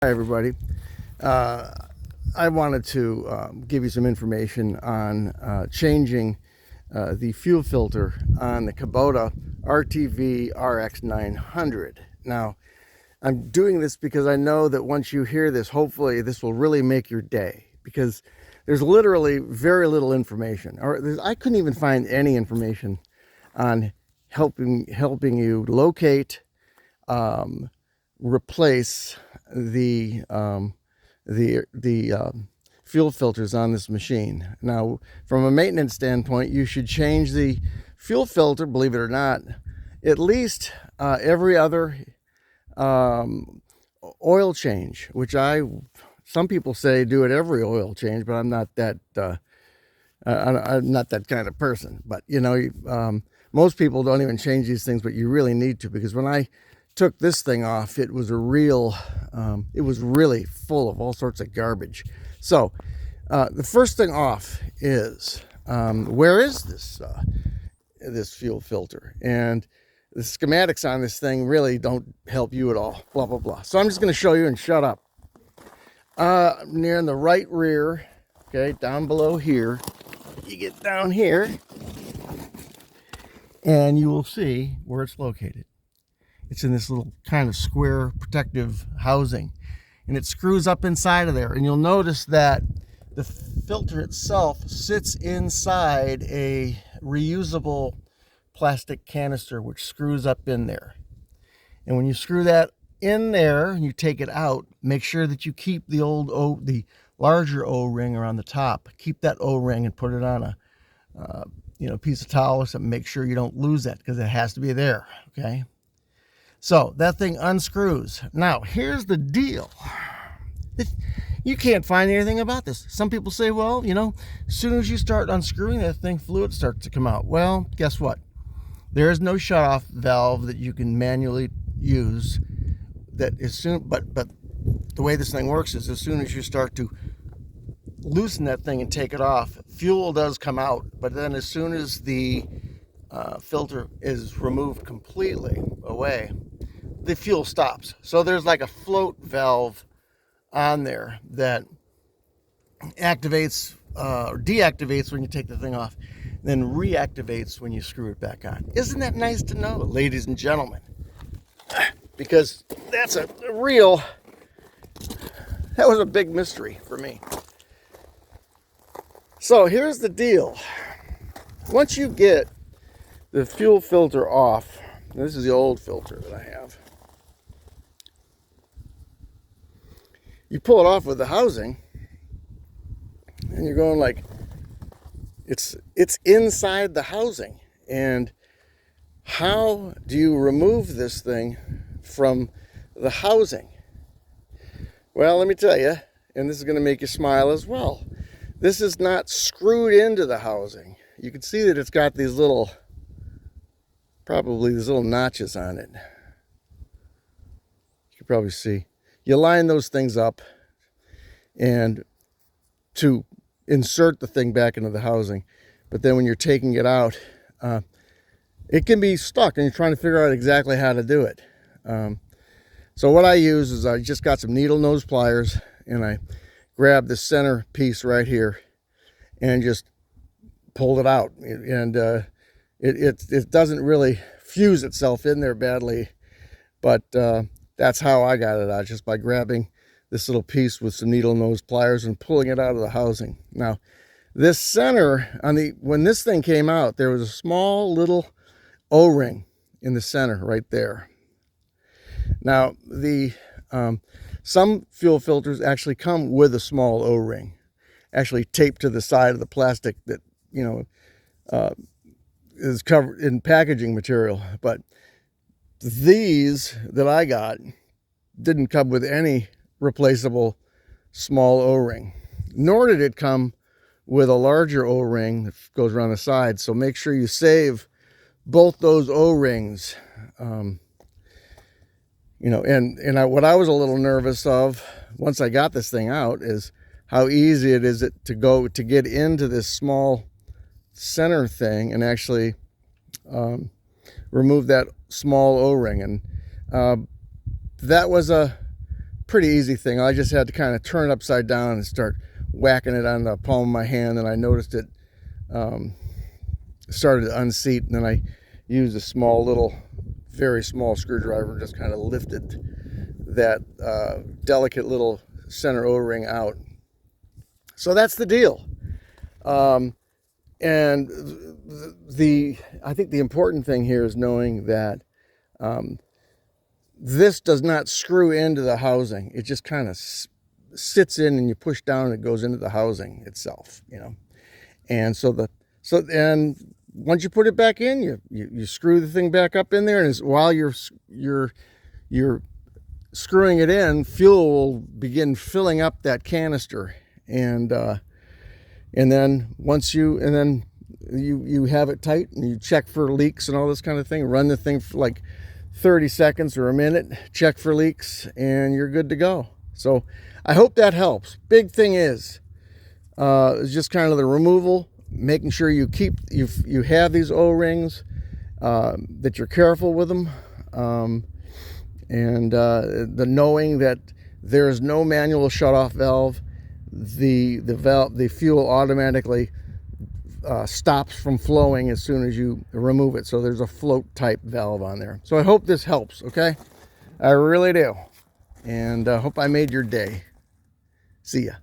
Hi everybody. I wanted to give you some information on changing the fuel filter on the Kubota RTV-RX900. Now, I'm doing this because I know that once you hear this, hopefully this will really make your day, because there's literally very little information, or I couldn't even find any information on helping you locate, replace the fuel filters on this machine. Now, from a maintenance standpoint, you should change the fuel filter, believe it or not, at least every other oil change, which some people say do it every oil change, but I'm not that I'm not that kind of person. But you know, most people don't even change these things, but you really need to, because when I took this thing off, it was it was really full of all sorts of garbage. So the first thing off is, where is this fuel filter? And the schematics on this thing really don't help you at all, blah blah blah. So I'm just going to show you, and shut up. Near in the right rear, okay, down below here, you get down here and you will see where it's located. It's in this little kind of square protective housing, and it screws up inside of there. And you'll notice that the filter itself sits inside a reusable plastic canister, which screws up in there. And when you screw that in there and you take it out, make sure that you keep the larger O-ring around the top. Keep that O-ring and put it on a piece of towel or something. Make sure you don't lose that, because it has to be there. Okay. So that thing unscrews. Now, here's the deal. You can't find anything about this. Some people say, well, you know, as soon as you start unscrewing that thing, fluid starts to come out. Well, guess what? There is no shutoff valve that you can manually use. But the way this thing works is, as soon as you start to loosen that thing and take it off, fuel does come out. But then as soon as the filter is removed completely away, the fuel stops. So there's like a float valve on there that activates or deactivates when you take the thing off, then reactivates when you screw it back on. Isn't that nice to know, ladies and gentlemen? Because that's that was a big mystery for me. So here's the deal. Once you get the fuel filter off, this is the old filter that I have, you pull it off with the housing, and you're going like, it's inside the housing. And how do you remove this thing from the housing? Well, let me tell you, and this is going to make you smile as well. This is not screwed into the housing. You can see that it's got these little, probably these little notches on it. You can probably see. You line those things up, and to insert the thing back into the housing. But then when you're taking it out, it can be stuck, and you're trying to figure out exactly how to do it. So what I use is, I just got some needle nose pliers, and I grabbed the center piece right here and just pulled it out. And it doesn't really fuse itself in there badly, but that's how I got it out, just by grabbing this little piece with some needle nose pliers and pulling it out of the housing. Now, this center, when this thing came out, there was a small little O-ring in the center right there. Now, some fuel filters actually come with a small O-ring, actually taped to the side of the plastic that, is covered in packaging material. But these that I got didn't come with any replaceable small O-ring, nor did it come with a larger O-ring that goes around the side. So make sure you save both those O-rings. What I was a little nervous of once I got this thing out is how easy it is to get into this small center thing and actually remove that small O-ring. And that was a pretty easy thing. I just had to kind of turn it upside down and start whacking it on the palm of my hand, and I noticed it started to unseat, and then I used a small little, very small screwdriver and just kind of lifted that delicate little center O-ring out. So that's the deal. And I think the important thing here is knowing that this does not screw into the housing. It just kind of sits in, and you push down and it goes into the housing itself, you know. And and once you put it back in, you screw the thing back up in there, and while you're screwing it in, fuel will begin filling up that canister, and then once you have it tight, and you check for leaks and all this kind of thing. Run the thing for like 30 seconds or a minute, check for leaks, and you're good to go. So I hope that helps. Big thing is just kind of the removal, making sure you have these O-rings, that you're careful with them, and the knowing that there is no manual shutoff valve. The fuel automatically stops from flowing as soon as you remove it. So there's a float type valve on there. So I hope this helps, okay? I really do. And I hope I made your day. See ya.